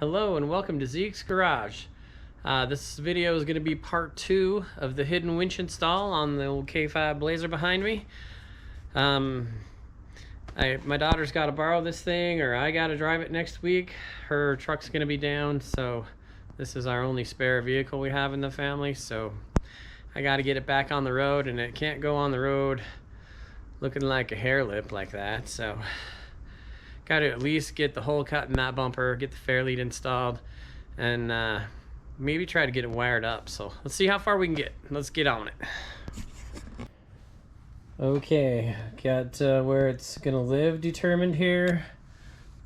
Hello and welcome to Zeke's Garage. This video is going to be part 2 of the hidden winch install on the old K5 Blazer behind me. My daughter's got to borrow this thing, or I got to drive it next week. Her truck's going to be down, so this is our only spare vehicle we have in the family. So I got to get it back on the road, and it can't go on the road looking like a hair lip like that. So got to at least get the hole cut in that bumper, get the fairlead installed, and maybe try to get it wired up. So let's see how far we can get. Let's get on it. Okay, got where it's gonna live determined here.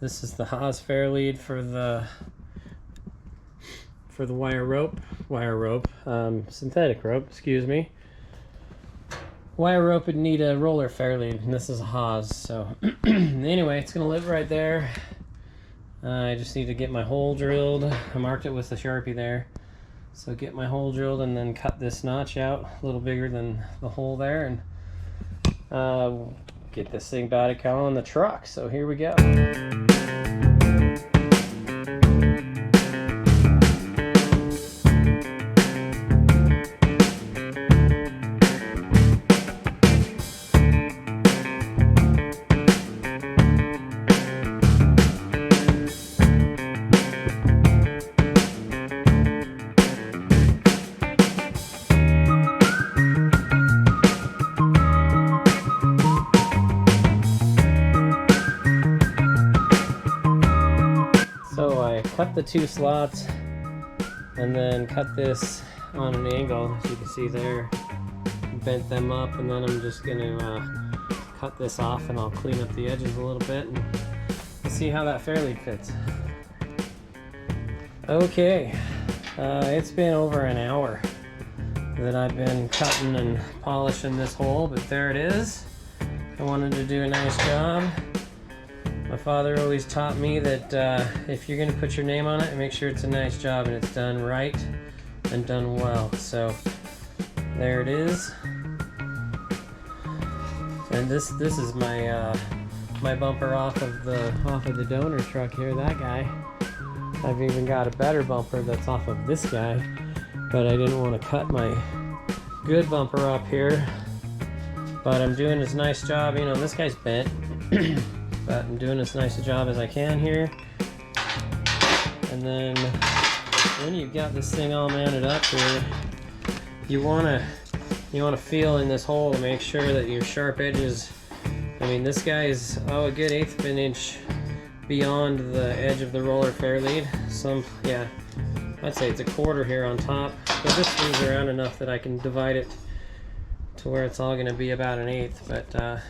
This is the Haas fairlead for the wire rope, synthetic rope, excuse me. Wire rope would need a roller fairlead, and this is a Haas. So anyway, it's gonna live right there. I just need to get my hole drilled. I marked it with the Sharpie there. So get my hole drilled and then cut this notch out a little bigger than the hole there, and get this thing back on the truck. So here we go. So I cut the 2 slots and then cut this on an angle, as you can see there. Bent them up, and then I'm just going to cut this off, and I'll clean up the edges a little bit and see how that fairlead fits. Okay, it's been over an hour that I've been cutting and polishing this hole, but there it is. I wanted to do a nice job. My father always taught me that if you're going to put your name on it, make sure it's a nice job and it's done right and done well. So there it is. And this is my my bumper off of the donor truck here. That guy. I've even got a better bumper that's off of this guy, but I didn't want to cut my good bumper up here. But I'm doing this nice job. You know, this guy's bent. But I'm doing as nice a job as I can here. And then when you've got this thing all mounted up here, you wanna feel in this hole to make sure that your sharp edges, I mean, this guy is a good 1/8 of an inch beyond the edge of the roller fairlead. Yeah, I'd say it's a 1/4 here on top, but this moves around enough that I can divide it to where it's all gonna be about an 1/8. But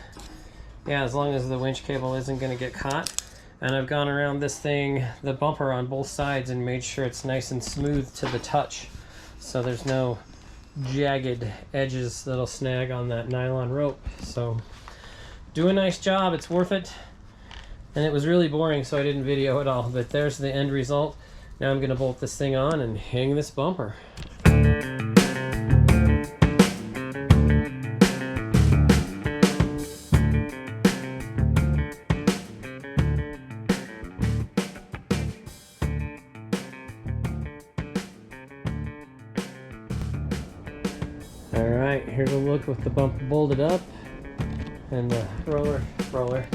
yeah, as long as the winch cable isn't going to get caught. And I've gone around this thing, the bumper on both sides, and made sure it's nice and smooth to the touch, so there's no jagged edges that'll snag on that nylon rope. So do a nice job, it's worth it. And it was really boring, so I didn't video it all, but there's the end result. Now I'm going to bolt this thing on and hang this bumper. Alright, here's a look with the bumper bolted up and the roller.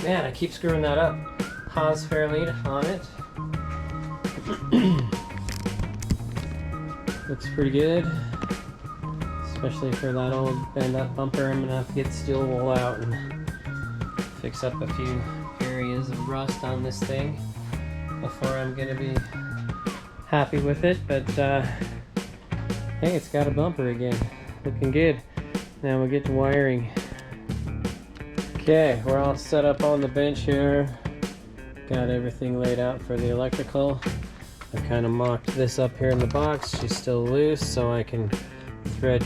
Man, I keep screwing that up. Haas fairlead on it. Looks pretty good, especially for that old bend up bumper. I'm gonna have to get the steel wool out and fix up a few areas of rust on this thing before I'm gonna be happy with it. But hey, it's got a bumper again. Looking good. Now we'll get to wiring. Okay, we're all set up on the bench here. Got everything laid out for the electrical. I kind of mocked this up here in the box. She's still loose, so I can thread,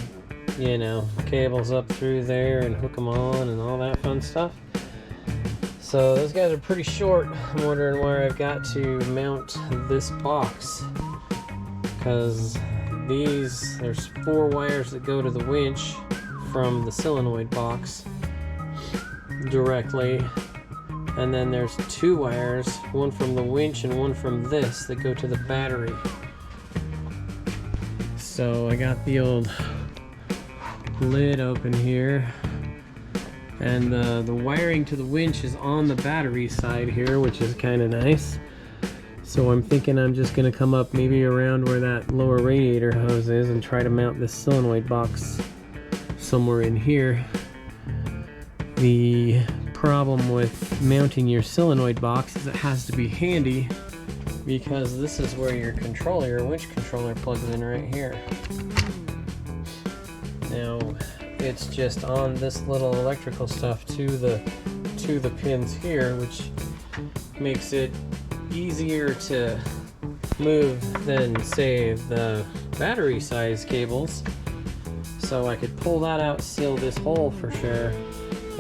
you know, cables up through there and hook them on and all that fun stuff. So those guys are pretty short. I'm wondering where I've got to mount this box, because there's 4 wires that go to the winch from the solenoid box directly And then there's 2 wires, one from the winch and one from this, that go to the battery. So I got the old lid open here, and the wiring to the winch is on the battery side here, which is kind of nice. So I'm thinking I'm just going to come up maybe around where that lower radiator hose is and try to mount this solenoid box somewhere in here. The problem with mounting your solenoid box is it has to be handy, because this is where your controller, your winch controller, plugs in right here. Now it's just on this little electrical stuff to the pins here, which makes it easier to move than, say, the battery size cables. So I could pull that out, seal this hole for sure,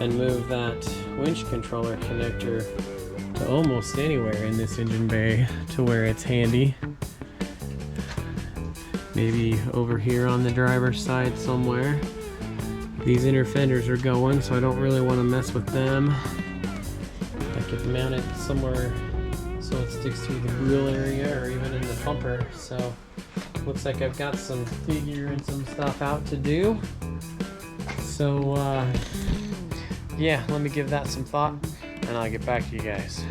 and move that winch controller connector to almost anywhere in this engine bay to where it's handy. Maybe over here on the driver's side somewhere. These inner fenders are going, so I don't really want to mess with them. I could mount it somewhere so it sticks through the grill area or even in the bumper. So looks like I've got some figuring some stuff out to do. So yeah, let me give that some thought and I'll get back to you guys.